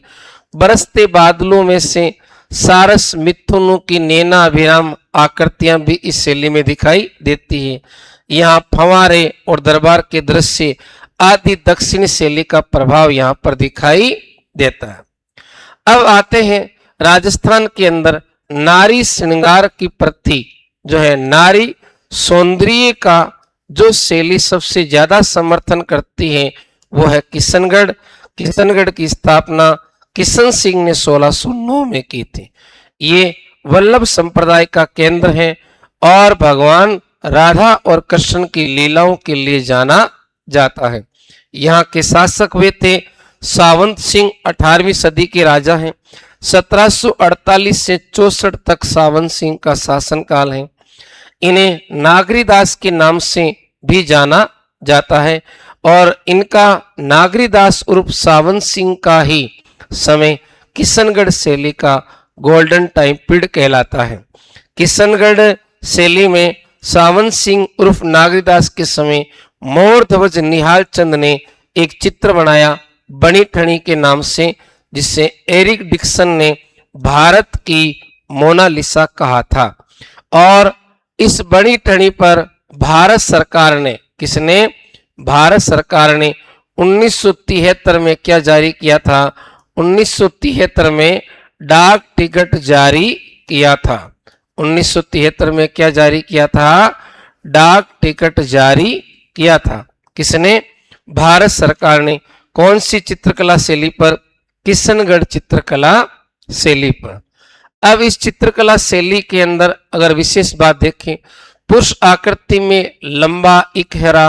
S1: बरसते बादलों में से सारस मिथुनों की नैना अभिराम आकृतियां भी इस शैली में दिखाई देती है। यहाँ फंवारे और दरबार के दृश्य आदि दक्षिणी शैली का प्रभाव यहाँ पर दिखाई देता है। अब आते हैं राजस्थान के अंदर नारी श्रृंगार की प्रति जो है, नारी सौंदर्य का जो शैली सबसे ज्यादा समर्थन करती है वो है किशनगढ़। किशनगढ़ की स्थापना किशन सिंह ने 1609 में की थी। ये वल्लभ संप्रदाय का केंद्र है और भगवान राधा और कृष्ण की लीलाओं के लिए जाना जाता है। यहाँ के शासक वे थे सावंत सिंह, 18वीं सदी के राजा हैं। 1748 से 64 तक सावंत सिंह का शासनकाल है। इन्हें नागरीदास के नाम से भी जाना जाता है और इनका नागरीदास उर्फ सावंत सिंह का ही समय किशनगढ़ शैली का गोल्डन टाइम पीरियड कहलाता है। किशनगढ़ शैली में सावन सिंह उर्फ नागरीदास के समय मोर ध्वज निहाल चंद ने एक चित्र बनाया बनी ठनी के नाम से, जिसे एरिक डिक्सन ने भारत की मोनालिसा कहा था। और इस बनी ठनी पर भारत सरकार ने, किसने? भारत सरकार ने 1973 में क्या जारी किया था? 1973 में डाक टिकट जारी किया था। 1973 में क्या जारी किया था? डाक टिकट जारी किया था। किसने? भारत सरकार ने। कौन सी चित्रकला शैली पर? किशनगढ़ चित्रकला शैली पर। अब इस चित्रकला शैली के अंदर अगर विशेष बात देखें, पुरुष आकृति में लंबा इकहरा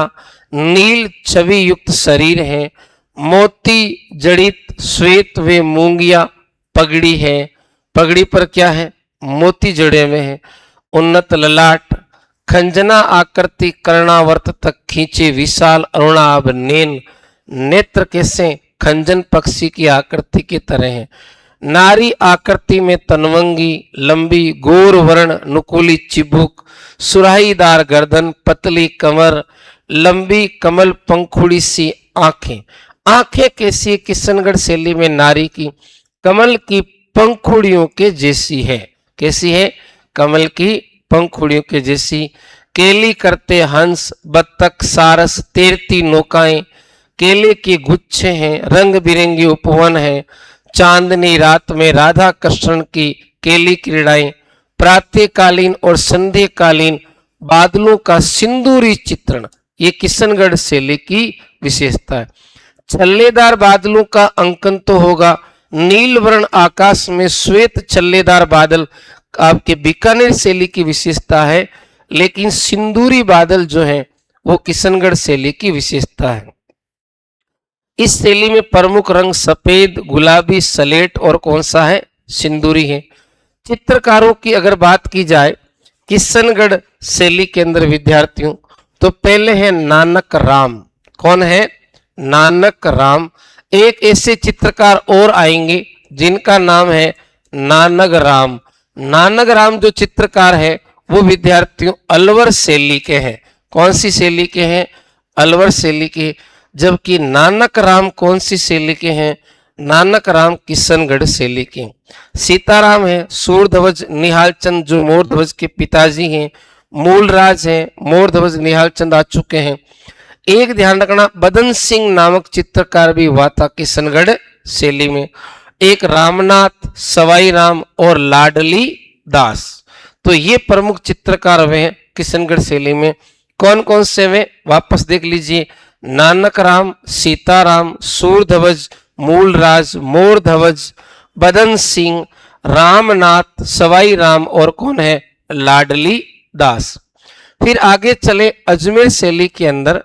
S1: नील छवि युक्त शरीर है, मोती जड़ित श्वेत व मूंगिया पगड़ी है, पगड़ी पर क्या है? मोती जड़े हुए हैं, उन्नत ललाट, खंजना आकृति कर्णावर्त तक खींचे विशाल अरुणाभ नैन, नेत्र कैसे? खंजन पक्षी की आकृति की तरह है, नारी आकृति में तनवंगी, लंबी गोर वर्ण नुकुली चिबुक, सुराहीदार गर्दन, पतली कमर, लंबी कमल पंखुड़ी सी आंखें। आंखें कैसी? किशनगढ़ शैली में नारी की कमल की पंखुड़ियों के जैसी है। कैसी है? कमल की पंखुड़ियों के जैसी। केली करते हंस, बत्तख, सारस, तैरती नौकाएं, केले के गुच्छे हैं, रंग बिरंगी उपवन है, चांदनी रात में राधा कृष्ण की केली क्रीड़ाएं, प्रातःकालीन और संध्याकालीन बादलों का सिंदूरी चित्रण, ये किशनगढ़ शैली की विशेषता है। छल्लेदार बादलों का अंकन तो होगा, नील वर्ण आकाश में श्वेत छल्लेदार बादल आपके बीकानेर शैली की विशेषता है, लेकिन सिंदूरी बादल जो है वो किशनगढ़ शैली की विशेषता है। इस शैली में प्रमुख रंग सफेद, गुलाबी, सलेट और कौन सा है? सिंदूरी है। चित्रकारों की अगर बात की जाए किशनगढ़ शैली के अंदर विद्यार्थियों, तो पहले है नानक राम। कौन है? नानक राम। एक ऐसे चित्रकार और आएंगे जिनका नाम है नानक राम। नानक राम जो चित्रकार है वो विद्यार्थियों अलवर शैली के हैं। कौन सी शैली के हैं? अलवर शैली के। जबकि नानक राम कौन सी शैली के हैं? नानक राम किशनगढ़ शैली के। सीताराम है सूर्यध्वज निहाल चंद जो मोर ध्वज के पिताजी हैं, मूलराज हैं, मोर ध्वज निहाल चंद आ चुके हैं। एक ध्यान रखना, बदन सिंह नामक चित्रकार भी हुआ था किशनगढ़ शैली में। एक रामनाथ, सवाई राम और लाडली दास, तो ये प्रमुख चित्रकार हुए हैं किशनगढ़ शैली में। कौन कौन से वे? वापस देख लीजिए, नानक राम, सीताराम, सूर्यध्वज, मूलराज, मोर ध्वज, बदन सिंह, रामनाथ, सवाई राम और कौन है? लाडली दास। फिर आगे चले अजमेर शैली के अंदर,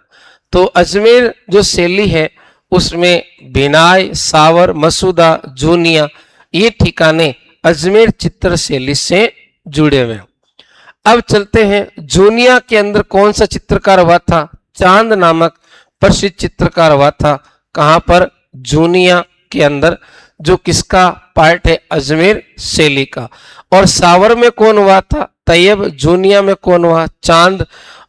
S1: तो अजमेर जो शैली है उसमें बिनाय, सावर, मसूदा, जूनिया ये ठिकाने अजमेर चित्र शैली से जुड़े हुए हैं। अब चलते हैं जूनिया के अंदर कौन सा चित्रकार हुआ था? चांद नामक प्रसिद्ध चित्रकार हुआ था। कहां पर? जूनिया के अंदर, जो किसका पार्ट है? अजमेर शैली का। और सावर में कौन हुआ था? तैयब। जूनिया में कौन हुआ? चांद।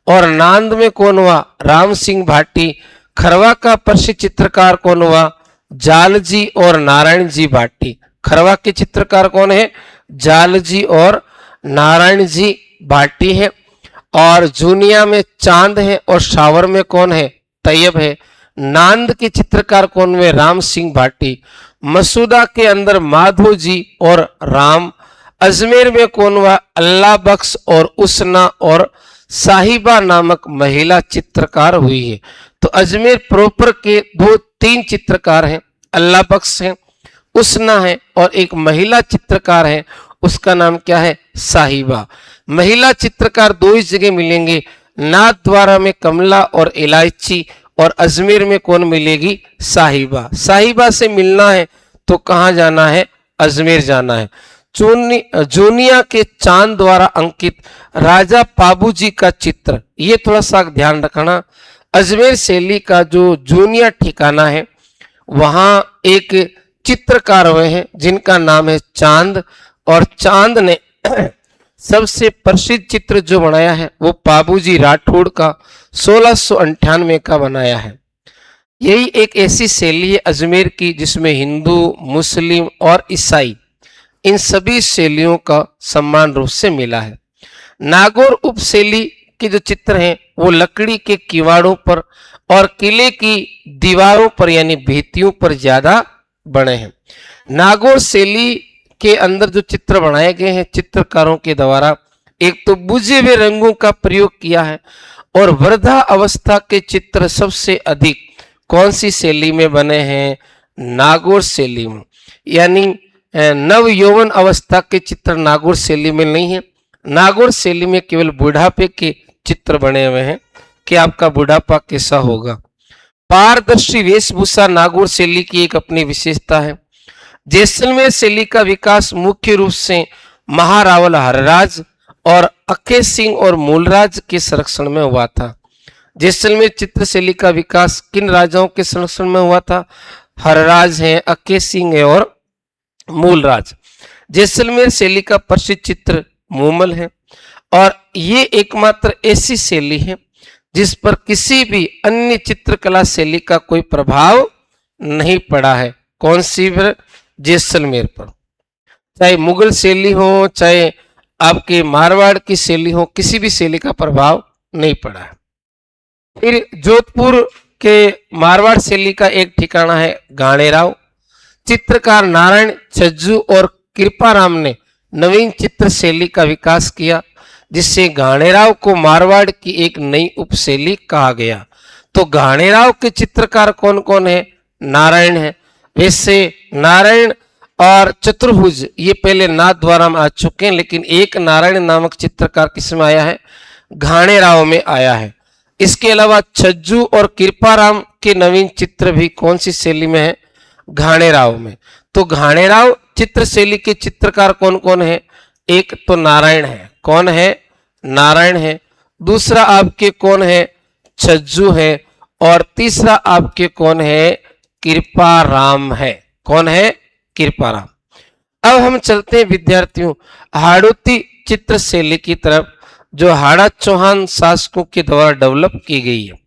S1: और नांद में कौन हुआ? राम सिंह भाटी। खरवा का प्रसिद्ध चित्रकार कौन हुआ? जालजी और नारायण जी भाटी। खरवा के चित्रकार कौन है? जालजी और नारायण जी भाटी है। और जूनिया में चांद है और सावर में कौन है? तैयब है। नांद के चित्रकार कौन हुए? राम सिंह भाटी। मसूदा के अंदर माधो जी और राम। अजमेर में कौन हुआ? अल्लाह बख्श और उसना और साहिबा नामक महिला चित्रकार हुई है। तो अजमेर प्रॉपर के 2-3 चित्रकार हैं, अल्लाह बख्श है, उसना है और एक महिला चित्रकार है, उसका नाम क्या है? साहिबा। महिला चित्रकार 2 इस जगह मिलेंगे, नाथद्वारा में कमला और इलायची, और अजमेर में कौन मिलेगी? साहिबा। साहिबा से मिलना है तो कहां जाना है? अजमेर जाना है। जूनिया के चांद द्वारा अंकित राजा पाबूजी का चित्र, ये थोड़ा सा ध्यान रखना। अजमेर शैली का जो जूनिया ठिकाना है वहां एक चित्रकार हुए हैं जिनका नाम है चांद, और चांद ने सबसे प्रसिद्ध चित्र जो बनाया है वो बाबूजी राठौड़ का 1698 का बनाया है। यही एक ऐसी शैली है अजमेर की जिसमें हिंदू, मुस्लिम और ईसाई इन सभी शैलियों का समान रूप से मिला है। नागौर उपशैली के जो चित्र हैं वो लकड़ी के किवाड़ों पर और किले की दीवारों पर यानी भित्तियों पर ज्यादा बने हैं। नागौर शैली के अंदर जो चित्र बनाए गए हैं चित्रकारों के द्वारा, एक तो बुझे हुए रंगों का प्रयोग किया है और वृद्धा अवस्था के चित्र सबसे अधिक कौन सी शैली में बने हैं? नागौर शैली में। यानी नव यौवन अवस्था के चित्र नागौर शैली में नहीं है। नागौर शैली में केवल बुढ़ापे के चित्र बने हुए हैं कि आपका बुढ़ापा कैसा होगा। पारदर्शी वेशभूषा नागौर शैली की एक अपनी विशेषता है। जैसलमेर शैली का विकास मुख्य रूप से महारावल हरराज और अक्के सिंह और मूलराज के संरक्षण में हुआ था। जैसलमेर चित्र शैली का विकास किन राजाओं के संरक्षण में हुआ था? हरराज हैं, अक्के सिंह है और मूलराज। जैसलमेर शैली का प्रसिद्ध चित्र मूमल है और ये एकमात्र ऐसी शैली है जिस पर किसी भी अन्य चित्रकला शैली का कोई प्रभाव नहीं पड़ा है। कौन सी पर? जैसलमेर पर। चाहे मुगल शैली हो, चाहे आपके मारवाड़ की शैली हो, किसी भी शैली का प्रभाव नहीं पड़ा है। फिर जोधपुर के मारवाड़ शैली का एक ठिकाना है गाणेराव। चित्रकार नारायण छज्जू और कृपाराम ने नवीन चित्र शैली का विकास किया जिससे गाणेराव को मारवाड़ की एक नई उपशैली कहा गया। तो गाणेराव के चित्रकार कौन कौन है? नारायण है। वैसे नारायण और चतुर्भुज ये पहले नाथ द्वारा में आ चुके हैं, लेकिन एक नारायण नामक चित्रकार किसमें आया है? घाणेराव में आया है। इसके अलावा छज्जू और कृपाराम के नवीन चित्र भी कौन सी शैली में है? घाणेराव में। तो घाणेराव चित्र शैली के चित्रकार कौन कौन है? एक तो नारायण है। कौन है? नारायण है। दूसरा आपके कौन है? छज्जू है। और तीसरा आपके कौन है? कृपाराम है। कौन है? कृपाराम। अब हम चलते हैं विद्यार्थियों हाड़ौती चित्र शैली की तरफ, जो हाड़ा चौहान शासकों के द्वारा डेवलप की गई है।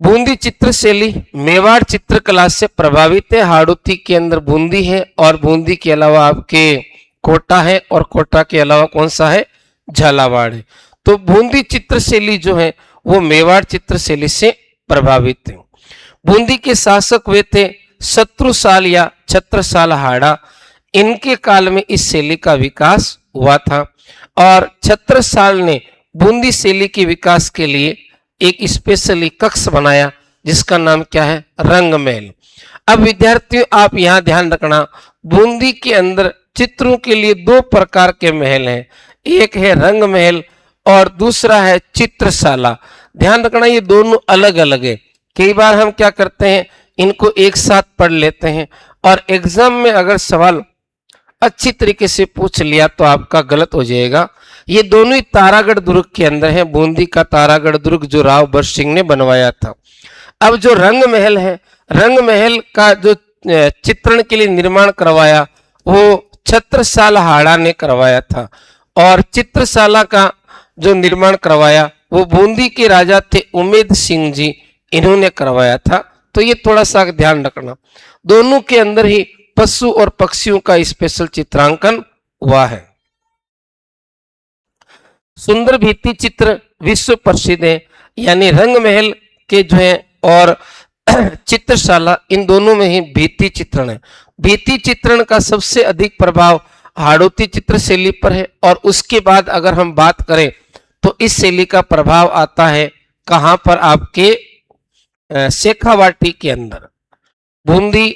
S1: बूंदी चित्र शैली मेवाड़ चित्रकला से प्रभावित है। हाड़ौती के अंदर बूंदी है और बूंदी के अलावा आपके कोटा है और कोटा के अलावा कौन सा है? झालावाड़ है। तो बूंदी चित्र शैली जो है वो मेवाड़ चित्र शैली से प्रभावित है। बूंदी के शासक वे थे शत्रुसाल या छत्रसाल हाड़ा। इनके काल में इस शैली का विकास हुआ था और छत्रसाल ने बूंदी शैली के विकास के लिए एक स्पेशली कक्ष बनाया जिसका नाम क्या है? रंगमहल। अब विद्यार्थियों आप यहां ध्यान रखना, बूंदी के अंदर चित्रों के लिए दो प्रकार के महल हैं, एक है रंगमहल और दूसरा है चित्रशाला। ध्यान रखना ये दोनों अलग अलग है। कई बार हम क्या करते हैं, इनको एक साथ पढ़ लेते हैं और एग्जाम में अगर सवाल अच्छी तरीके से पूछ लिया तो आपका गलत हो जाएगा। ये दोनों ही तारागढ़ दुर्ग के अंदर है। बूंदी का तारागढ़ दुर्ग जो राव बर सिंह ने बनवाया था। अब जो रंग महल है, रंग महल का जो चित्रण के लिए निर्माण करवाया वो छत्रसाल हाड़ा ने करवाया था और चित्रशाला का जो निर्माण करवाया वो बूंदी के राजा थे उमेद सिंह जी, इन्होंने करवाया था। तो ये थोड़ा सा ध्यान रखना, दोनों के अंदर ही पशु और पक्षियों का स्पेशल चित्रांकन हुआ है। सुंदर भित्ति चित्र विश्व प्रसिद्ध है, यानी रंग महल के जो है और चित्रशाला इन दोनों में ही भित्ति चित्रण है। भित्ति चित्रण का सबसे अधिक प्रभाव हाड़ौती चित्र शैली पर है और उसके बाद अगर हम बात करें तो इस शैली का प्रभाव आता है कहां पर? आपके शेखावाटी के अंदर। बूंदी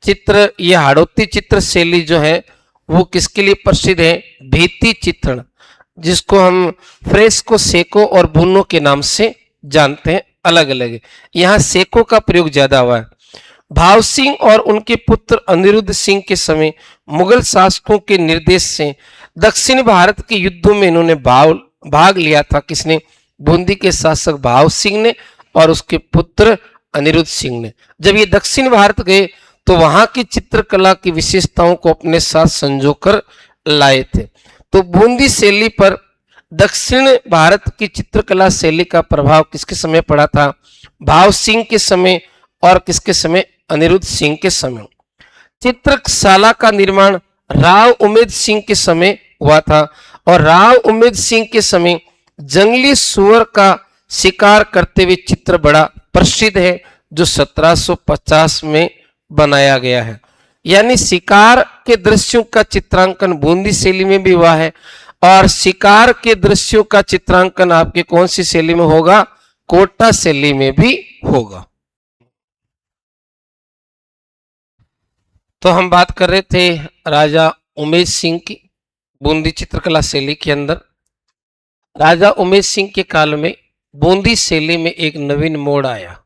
S1: चित्र ये हाड़ौती चित्र शैली जो है वो किसके लिए प्रसिद्ध है? भित्ति चित्रण, जिसको हम फ्रेस्को, सेको और बुनो के नाम से जानते हैं, अलग अलग है। यहाँ सेको का प्रयोग ज्यादा हुआ है। भाव सिंह और उनके पुत्र अनिरुद्ध सिंह के समय मुगल शासकों के निर्देश से दक्षिण भारत के युद्धों में इन्होंने भाग लिया था। किसने? बूंदी के शासक भाव सिंह ने और उसके पुत्र अनिरुद्ध सिंह ने। जब ये दक्षिण भारत गए तो वहां की चित्रकला की विशेषताओं को अपने साथ संजोकर लाए थे। तो बूंदी शैली पर दक्षिण भारत की चित्रकला शैली का प्रभाव किसके समय पड़ा था? भाव सिंह के समय और किसके समय? अनिरुद्ध सिंह के समय। चित्रशाला का निर्माण राव उमेद सिंह के समय हुआ था और राव उमेद सिंह के समय जंगली सुअर का शिकार करते हुए चित्र बड़ा प्रसिद्ध है, जो 1750 में बनाया गया है। यानी शिकार के दृश्यों का चित्रांकन बूंदी शैली में भी हुआ है और शिकार के दृश्यों का चित्रांकन आपके कौन सी शैली में होगा? कोटा शैली में भी होगा। तो हम बात कर रहे थे राजा उमेद सिंह की बूंदी चित्रकला शैली के अंदर। राजा उमेद सिंह के काल में बूंदी शैली में एक नवीन मोड़ आया।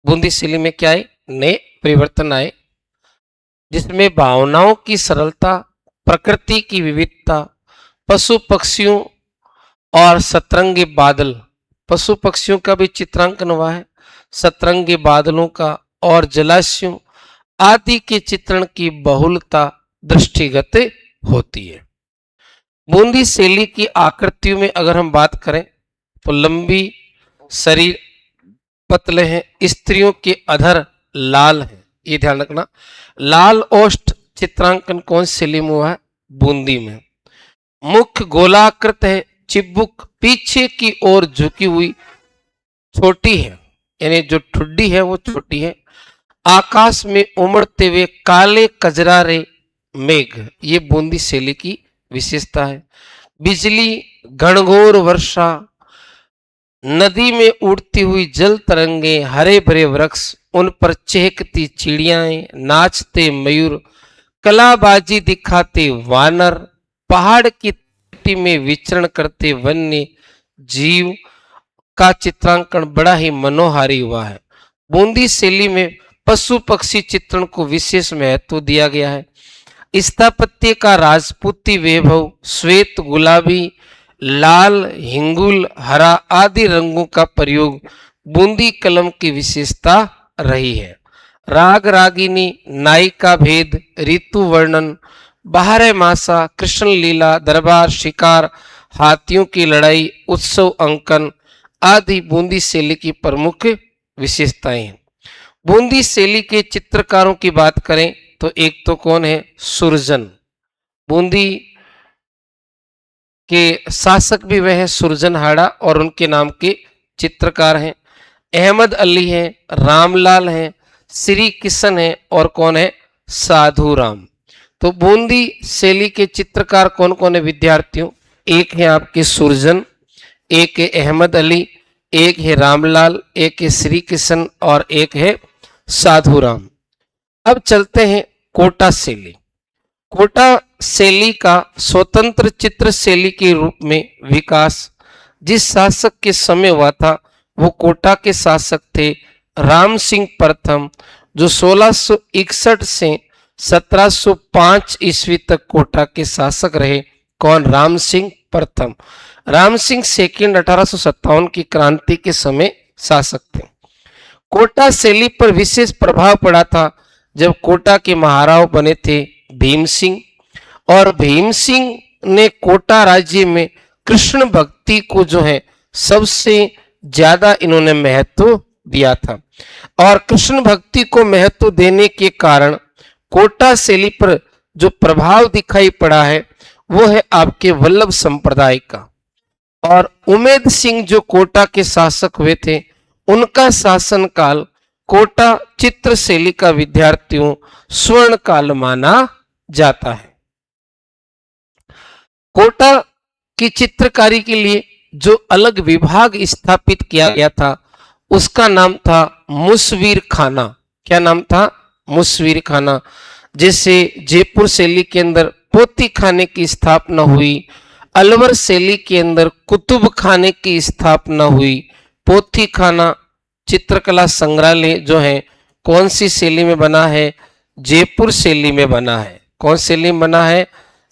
S1: बूंदी शैली में क्या आए? नए परिवर्तन आए, जिसमें भावनाओं की सरलता, प्रकृति की विविधता, पशु पक्षियों और सतरंगी बादल, पशु पक्षियों का भी चित्रांकन हुआ है, सतरंगी बादलों का और जलाशयों आदि के चित्रण की बहुलता दृष्टिगत होती है। बूंदी शैली की आकृतियों में अगर हम बात करें तो लंबी शरीर, पतले हैं, स्त्रियों के अधर लाल है, ये ध्यान रखना। लाल ओष्ठ चित्रांकन कौन शैली में हुआ है? बूंदी में। मुख गोलाकृत है, चिबुक पीछे की ओर झुकी हुई छोटी है, यानी जो ठुड्डी है वो छोटी है। आकाश में उमड़ते हुए काले कजरारे मेघ, ये बूंदी शैली की विशेषता है। बिजली, घनघोर वर्षा, नदी में उड़ती हुई जल तरंगे, हरे भरे वृक्ष, उन पर चहकती चिड़ियाएं, नाचते मयूर, कलाबाजी दिखाते वानर, पहाड़ की तटी में विचरण करते वन्य जीव का चित्रांकन बड़ा ही मनोहारी हुआ है। बूंदी शैली में पशु पक्षी चित्रण को विशेष महत्व दिया गया है। स्थापत्य का राजपूती वैभव श्वेत, गुलाबी, लाल, हिंगुल, हरा आदि रंगों का प्रयोग बूंदी कलम की विशेषता रही है। राग रागिनी, नायिका भेद, ऋतु वर्णन, बारह मासा, कृष्ण लीला, दरबार, शिकार, हाथियों की लड़ाई, उत्सव अंकन आदि बूंदी शैली की प्रमुख विशेषताएं हैं। बूंदी शैली के चित्रकारों की बात करें तो एक तो कौन है? सुरजन। बूंदी के शासक भी वह है सुरजनहाड़ा और उनके नाम के चित्रकार हैं। अहमद अली हैं, रामलाल हैं, श्री किशन हैं और कौन है? साधु राम। तो बूंदी शैली के चित्रकार कौन कौन है विद्यार्थियों? एक है आपके सुरजन, एक है अहमद अली, एक है रामलाल, एक है श्री किशन और एक है साधु राम। अब चलते हैं कोटा शैली। कोटा शैली का स्वतंत्र चित्र शैली के रूप में विकास जिस शासक के समय हुआ था वो कोटा के शासक थे राम सिंह प्रथम, जो 1661 से 1705 ईस्वी तक कोटा के शासक रहे। कौन? राम सिंह प्रथम। राम सिंह सेकंड 1857 की क्रांति के समय शासक थे। कोटा शैली पर विशेष प्रभाव पड़ा था जब कोटा के महाराव बने थे भीम सिंह, और भीम सिंह ने कोटा राज्य में कृष्ण भक्ति को जो है सबसे ज्यादा इन्होंने महत्व दिया था, और कृष्ण भक्ति को महत्व देने के कारण कोटा शैली पर जो प्रभाव दिखाई पड़ा है वो है आपके वल्लभ संप्रदाय का। और उमेद सिंह जो कोटा के शासक हुए थे उनका शासनकाल कोटा चित्र शैली का विद्यार्थियों स्वर्ण काल माना जाता है। कोटा की चित्रकारी के लिए जो अलग विभाग स्थापित किया गया था उसका नाम था मुसवीर खाना। क्या नाम था? मुसवीर खाना। जैसे जयपुर शैली के अंदर पोती खाने की स्थापना हुई, अलवर शैली के अंदर कुतुब खाने की स्थापना हुई। पोथी खाना चित्रकला संग्रहालय जो है कौन सी शैली में बना है? जयपुर शैली में बना है। कौन शैली में बना है?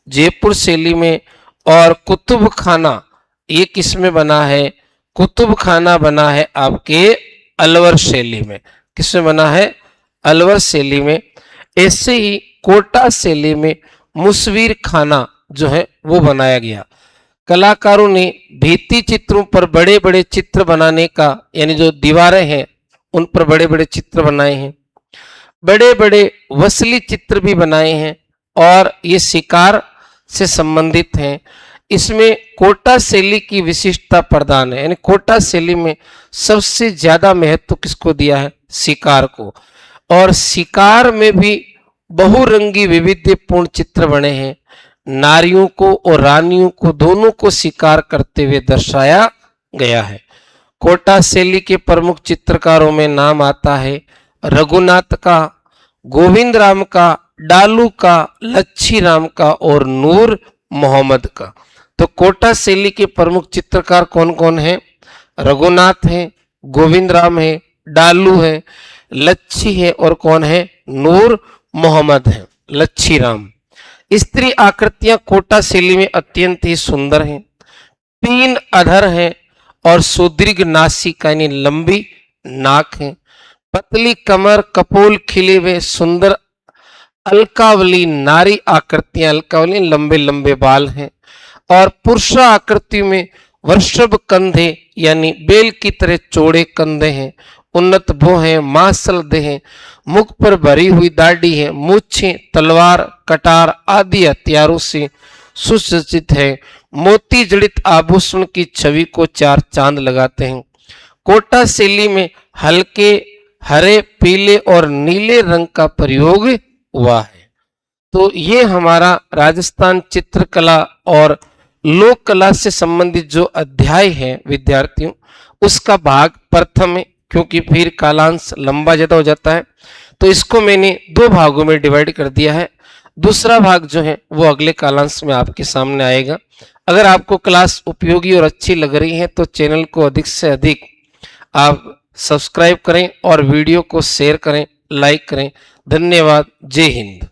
S1: जयपुर शैली में। और कुतुब खाना ये किस में बना है? कुतुब खाना बना है आपके अलवर शैली में। किस में बना है? अलवर शैली में। ऐसे ही कोटा शैली में मुसवीर खाना जो है वो बनाया गया। कलाकारों ने भित्ति चित्रों पर बड़े बड़े चित्र बनाने का, यानी जो दीवारें हैं उन पर बड़े बड़े चित्र बनाए हैं, बड़े बड़े वसली चित्र भी बनाए हैं और ये शिकार से संबंधित हैं। इसमें कोटा शैली की विशिष्टता प्रदान है, यानी कोटा शैली में सबसे ज्यादा महत्व किसको दिया है? शिकार को। और शिकार में भी बहुरंगी विविधपूर्ण चित्र बने हैं। नारियों को और रानियों को दोनों को शिकार करते हुए दर्शाया गया है। कोटा शैली के प्रमुख चित्रकारों में नाम आता है रघुनाथ का, गोविंद राम का, डालू का, लच्छी राम का और नूर मोहम्मद का। तो कोटा शैली के प्रमुख चित्रकार कौन कौन हैं? रघुनाथ है, गोविंद राम है, डालू है, लच्छी है और कौन है? नूर मोहम्मद है, लच्छी राम। स्त्री आकृतियां कोटा शैली में अत्यंत ही सुंदर हैं। 3 अधर हैं और सुदीर्घ नासिका यानी लंबी नाक है, पतली कमर, कपोल खिले हुए सुंदर अलकावली नारी आकृतियां, अलकावली लंबे लंबे बाल हैं। और पुरुष आकृति में वृषभ कंधे यानी बेल की तरह चौड़े कंधे हैं, उन्नत भुह है, मांसल देह है, मुख पर भरी हुई दाढ़ी है, मूछें, तलवार, कटार आदि हथियारों से सुसज्जित है। मोती जड़ित आभूषण की छवि को 4 चांद लगाते हैं। कोटा शैली में हल्के हरे, पीले और नीले रंग का प्रयोग हुआ है। तो ये हमारा राजस्थान चित्रकला और लोक कला से संबंधित जो अध्याय है विद्यार्थियों, उसका भाग प्रथम है, क्योंकि फिर कालांश लंबा ज्यादा हो जाता है तो इसको मैंने 2 भागों में डिवाइड कर दिया है। दूसरा भाग जो है वो अगले कालांश में आपके सामने आएगा। अगर आपको क्लास उपयोगी और अच्छी लग रही है तो चैनल को अधिक से अधिक आप सब्सक्राइब करें और वीडियो को शेयर करें, लाइक करें। धन्यवाद। जय हिंद।